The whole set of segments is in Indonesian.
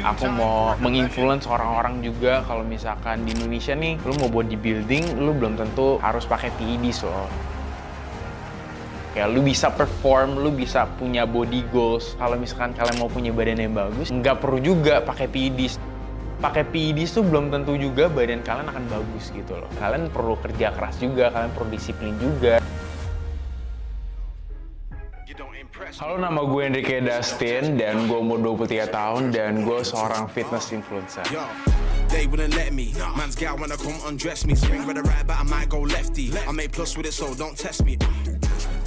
Aku mau menginfluence orang-orang juga kalau misalkan di Indonesia nih, lu mau bodybuilding, lu belum tentu harus pakai PEDs loh. Kayak lu bisa perform, lu bisa punya body goals. Kalau misalkan kalian mau punya badan yang bagus, nggak perlu juga pakai PEDs. Pakai PEDs tuh belum tentu juga badan kalian akan bagus gitu loh. Kalian perlu kerja keras juga, kalian perlu disiplin juga. Halo, nama gue Enrique Dustin dan gue umur 23 tahun dan gue seorang fitness influencer. They wouldn't let me. Man's gal wanna come undress me. Swing with a right, but I might go lefty. I make plus with it, so don't test me.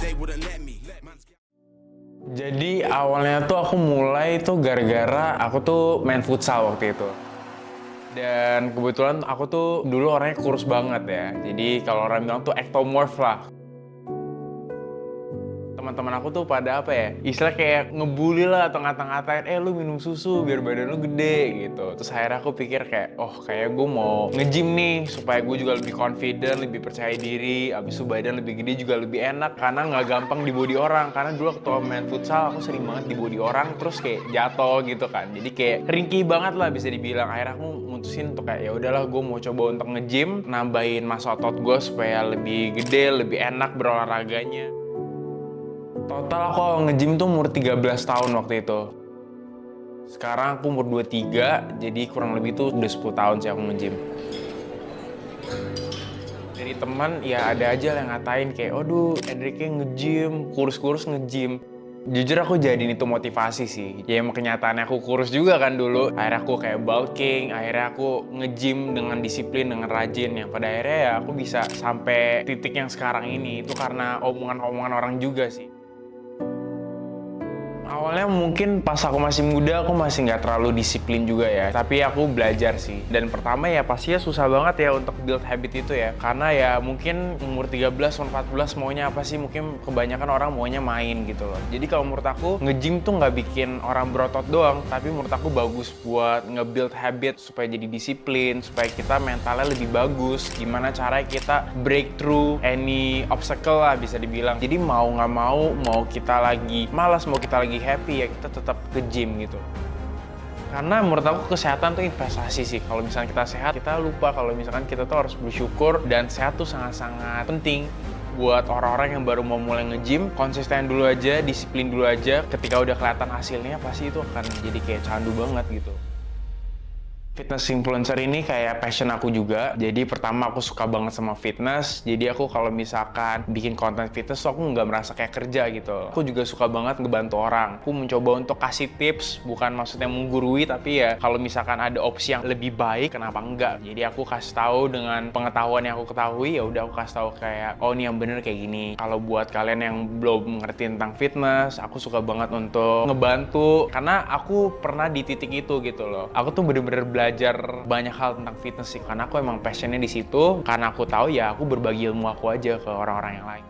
They wouldn't let me. Jadi awalnya tuh aku mulai tuh gara-gara aku tuh main futsal waktu itu. Dan kebetulan aku tuh dulu orangnya kurus banget ya. Jadi kalau orang bilang tuh ectomorph lah. Teman-teman aku tuh pada apa ya, istilah kayak ngebully lah atau ngata-ngatain, lu minum susu biar badan lu gede gitu. Terus akhirnya aku pikir kayak, kayak gue mau nge-gym nih supaya gue juga lebih confident, lebih percaya diri, abis itu badan lebih gede juga lebih enak karena nggak gampang di body orang. Karena dulu waktu main futsal aku sering banget di body orang terus kayak jatuh gitu kan. Jadi kayak ringkih banget lah bisa dibilang. Akhirnya aku mutusin untuk kayak ya udahlah gue mau coba untuk nge-gym, nambahin massa otot gue supaya lebih gede, lebih enak berolahraganya. Total aku nge-gym tuh umur 13 tahun waktu itu. Sekarang aku umur 23, jadi kurang lebih tuh udah 10 tahun sih aku nge-gym. Dari teman ya ada aja yang ngatain kayak, aduh Enrique nge-gym, kurus-kurus nge-gym. Jujur aku jadiin itu motivasi sih. Ya emang kenyataannya aku kurus juga kan dulu. Akhirnya aku kayak bulking, akhirnya aku nge-gym dengan disiplin, dengan rajin. Yang pada akhirnya ya aku bisa sampai titik yang sekarang ini. Itu karena omongan-omongan orang juga sih. Awalnya mungkin pas aku masih muda, aku masih nggak terlalu disiplin juga ya. Tapi aku belajar sih. Dan pertama ya pastinya susah banget ya untuk build habit itu ya. Karena ya mungkin umur 13, umur 14 maunya apa sih? Mungkin kebanyakan orang maunya main gitu loh. Jadi kalau menurut aku, nge-gym tuh nggak bikin orang berotot doang. Tapi menurut aku bagus buat nge-build habit supaya jadi disiplin. Supaya kita mentalnya lebih bagus. Gimana caranya kita break through any obstacle lah bisa dibilang. Jadi mau nggak mau kita lagi malas, mau kita lagi happy ya kita tetap ke gym gitu. Karena menurut aku kesehatan tuh investasi sih. Kalau misalnya kita sehat, kita lupa kalau misalkan kita tuh harus bersyukur dan sehat tuh sangat-sangat penting buat orang-orang yang baru mau mulai nge-gym. Konsisten dulu aja, disiplin dulu aja. Ketika udah kelihatan hasilnya pasti itu akan jadi kayak candu banget gitu. Fitness influencer ini kayak passion aku juga. Jadi pertama aku suka banget sama fitness. Jadi aku kalau misalkan bikin konten fitness aku nggak merasa kayak kerja gitu. Aku juga suka banget ngebantu orang. Aku mencoba untuk kasih tips, bukan maksudnya menggurui, tapi ya kalau misalkan ada opsi yang lebih baik, kenapa enggak? Jadi aku kasih tahu dengan pengetahuan yang aku ketahui, ya udah aku kasih tahu kayak, oh ini yang bener kayak gini. Kalau buat kalian yang belum ngerti tentang fitness, aku suka banget untuk ngebantu karena aku pernah di titik itu gitu loh. Aku tuh bener-bener belajar banyak hal tentang fitness sih, karena aku emang passionnya di situ. Karena aku tahu ya aku berbagi ilmu aku aja ke orang-orang yang lain.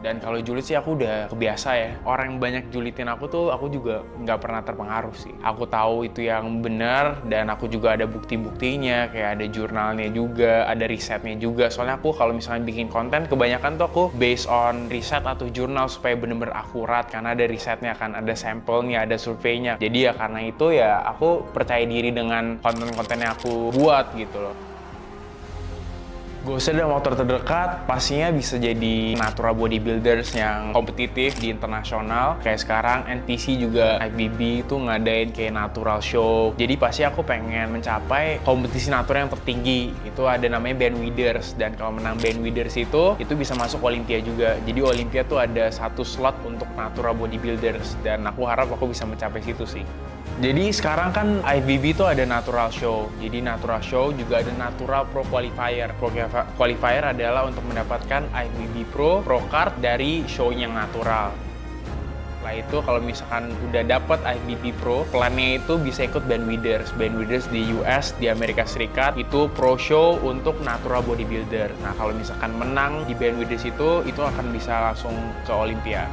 Dan kalau julid sih aku udah kebiasa ya. Orang yang banyak julitin aku tuh aku juga nggak pernah terpengaruh sih. Aku tahu itu yang benar dan aku juga ada bukti-buktinya. Kayak ada jurnalnya juga, ada risetnya juga. Soalnya aku kalau misalnya bikin konten kebanyakan tuh aku based on riset atau jurnal supaya bener-bener akurat. Karena ada risetnya kan, ada sampelnya, ada surveinya. Jadi ya karena itu ya aku percaya diri dengan konten-konten yang aku buat gitu loh. Goalsnya dalam waktu terdekat pastinya bisa jadi natural bodybuilders yang kompetitif di internasional. Kayak sekarang NTC juga IFBB itu ngadain kayak natural show. Jadi pasti aku pengen mencapai kompetisi natural yang tertinggi. Itu ada namanya Bandwiders. Dan kalau menang Bandwiders itu bisa masuk Olympia juga. Jadi Olympia tuh ada satu slot untuk natural bodybuilders. Dan aku harap aku bisa mencapai situ sih. Jadi sekarang kan IFBB itu ada natural show. Jadi natural show juga ada natural pro qualifier. Pro qualifier adalah untuk mendapatkan IFBB Pro card dari show yang natural. Setelah itu kalau misalkan udah dapat IFBB Pro, plannya itu bisa ikut Bandwiders. Bandwiders di US, di Amerika Serikat, itu pro show untuk natural bodybuilder. Nah kalau misalkan menang di Bandwiders itu akan bisa langsung ke Olympia.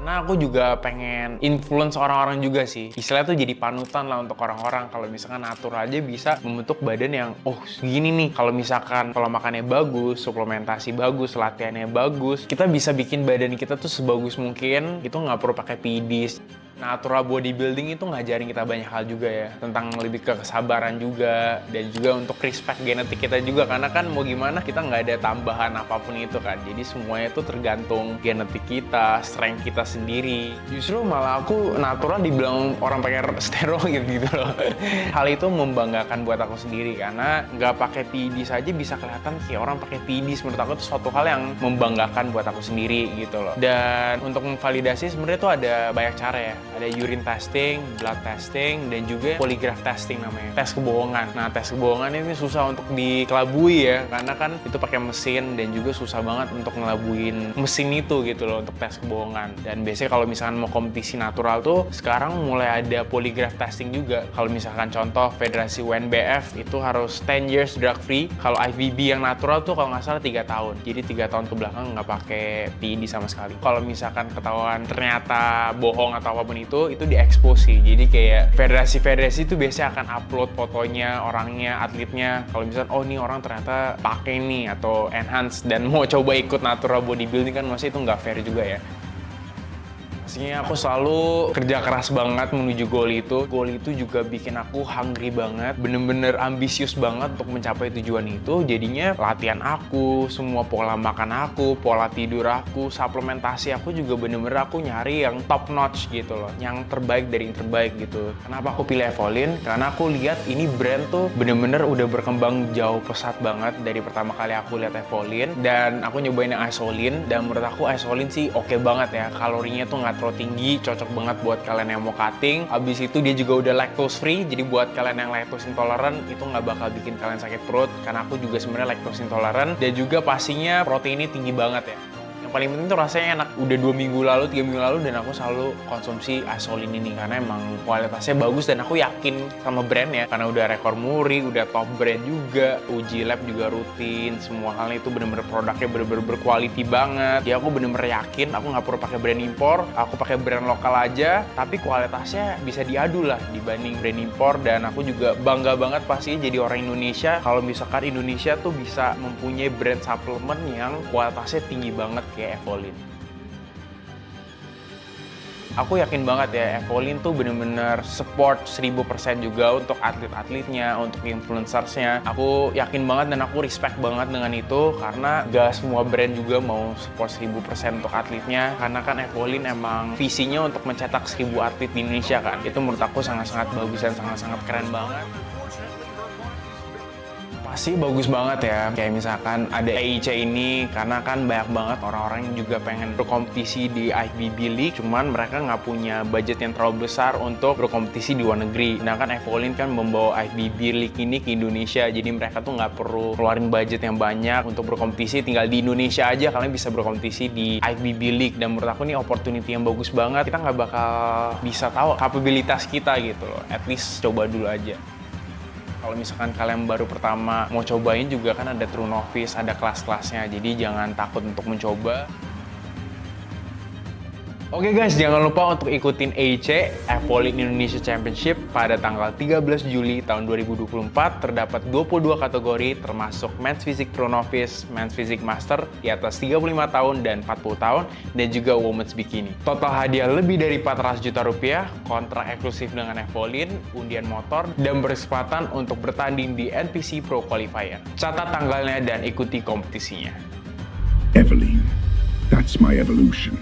Karena aku juga pengen influence orang-orang juga sih. Istilahnya tuh jadi panutan lah untuk orang-orang. Kalau misalkan natural aja bisa membentuk badan yang, oh segini nih. Kalau misalkan pola makannya bagus, suplementasi bagus, latihannya bagus, kita bisa bikin badan kita tuh sebagus mungkin. Itu nggak perlu pakai PEDs. Natural bodybuilding itu ngajarin kita banyak hal juga ya, tentang lebih ke kesabaran juga, dan juga untuk respect genetik kita juga, karena kan mau gimana kita nggak ada tambahan apapun itu kan, jadi semuanya itu tergantung genetik kita, strength kita sendiri. Justru malah aku natural dibilang orang pakai steroid gitu loh. Hal itu membanggakan buat aku sendiri, karena nggak pakai PEDs saja bisa kelihatan kayak orang pakai PEDs. Menurut aku itu suatu hal yang membanggakan buat aku sendiri gitu loh. Dan untuk memvalidasi sebenarnya tuh ada banyak cara ya. Ada urine testing, blood testing, dan juga polygraph testing namanya. Tes kebohongan. Nah, tes kebohongan ini susah untuk dikelabui ya, karena kan itu pakai mesin dan juga susah banget untuk ngelabuin mesin itu gitu loh untuk tes kebohongan. Dan biasanya kalau misalkan mau kompetisi natural tuh sekarang mulai ada polygraph testing juga. Kalau misalkan contoh Federasi UNBF itu harus 10 years drug free. Kalau IFBB yang natural tuh kalau nggak salah 3 tahun. Jadi 3 tahun ke belakang nggak pakai PED sama sekali. Kalau misalkan ketahuan ternyata bohong atau apapun itu diekspos sih. Jadi kayak federasi-federasi itu biasanya akan upload fotonya, orangnya, atletnya. Kalau misalkan oh nih orang ternyata pakai nih atau enhance dan mau coba ikut natural bodybuilding kan masih itu nggak fair juga ya. Pastinya aku selalu kerja keras banget menuju goal itu. Goal itu juga bikin aku hungry banget, bener-bener ambisius banget untuk mencapai tujuan itu. Jadinya latihan aku, semua pola makan aku, pola tidur aku, suplementasi aku juga bener-bener aku nyari yang top notch gitu loh, yang terbaik dari yang terbaik gitu. Kenapa aku pilih Evolin? Karena aku lihat ini brand tuh bener-bener udah berkembang jauh pesat banget dari pertama kali aku lihat Evolin, dan aku nyobain yang Isolin, dan menurut aku Isolin sih oke banget ya. Kalorinya tuh nggak terlalu tinggi, cocok banget buat kalian yang mau cutting. Habis itu dia juga udah lactose free, jadi buat kalian yang lactose intolerant itu nggak bakal bikin kalian sakit perut, karena aku juga sebenarnya lactose intolerant. Dan juga pastinya proteinnya tinggi banget ya. Yang paling penting tuh rasanya enak. Udah 2 minggu lalu, 3 minggu lalu, dan aku selalu konsumsi Isolin ini karena emang kualitasnya bagus dan aku yakin sama brandnya karena udah rekor muri, udah top brand juga, uji lab juga rutin, semua halnya itu bener-bener produknya bener-bener berquality banget. Ya aku bener-bener yakin aku nggak perlu pakai brand impor, aku pakai brand lokal aja, tapi kualitasnya bisa diadu lah dibanding brand impor. Dan aku juga bangga banget pasti jadi orang Indonesia kalau misalkan Indonesia tuh bisa mempunyai brand suplemen yang kualitasnya tinggi banget kayak Evolin. Aku yakin banget ya, Evolin tuh bener-bener support 1000% juga untuk atlet-atletnya, untuk influencersnya. Aku yakin banget dan aku respect banget dengan itu, karena gak semua brand juga mau support 1000% untuk atletnya, karena kan Evolin emang visinya untuk mencetak 1000 atlet di Indonesia kan. Itu menurut aku sangat-sangat bagus dan sangat-sangat keren banget. Pasti bagus banget ya, kayak misalkan ada AIC ini, karena kan banyak banget orang-orang yang juga pengen berkompetisi di IFBB League, cuman mereka nggak punya budget yang terlalu besar untuk berkompetisi di luar negeri. Sedangkan Evolin kan membawa IFBB League ini ke Indonesia, jadi mereka tuh nggak perlu keluarin budget yang banyak untuk berkompetisi, tinggal di Indonesia aja kalian bisa berkompetisi di IFBB League. Dan menurut aku ini opportunity yang bagus banget, kita nggak bakal bisa tahu kapabilitas kita gitu loh, at least coba dulu aja. Kalau misalkan kalian baru pertama mau cobain juga kan ada true novice, ada kelas-kelasnya, jadi jangan takut untuk mencoba. Oke guys, jangan lupa untuk ikutin AIC Evolin Indonesia Championship pada tanggal 13 Juli tahun 2024. Terdapat 22 kategori termasuk Men's Physique Pro Novice, Men's Physique Master di atas 35 tahun dan 40 tahun, dan juga Women's Bikini. Total hadiah lebih dari 400 juta rupiah, kontrak eksklusif dengan Evolin, undian motor, dan berkesempatan untuk bertanding di NPC Pro Qualifier. Catat tanggalnya dan ikuti kompetisinya. Evolin, that's my evolution.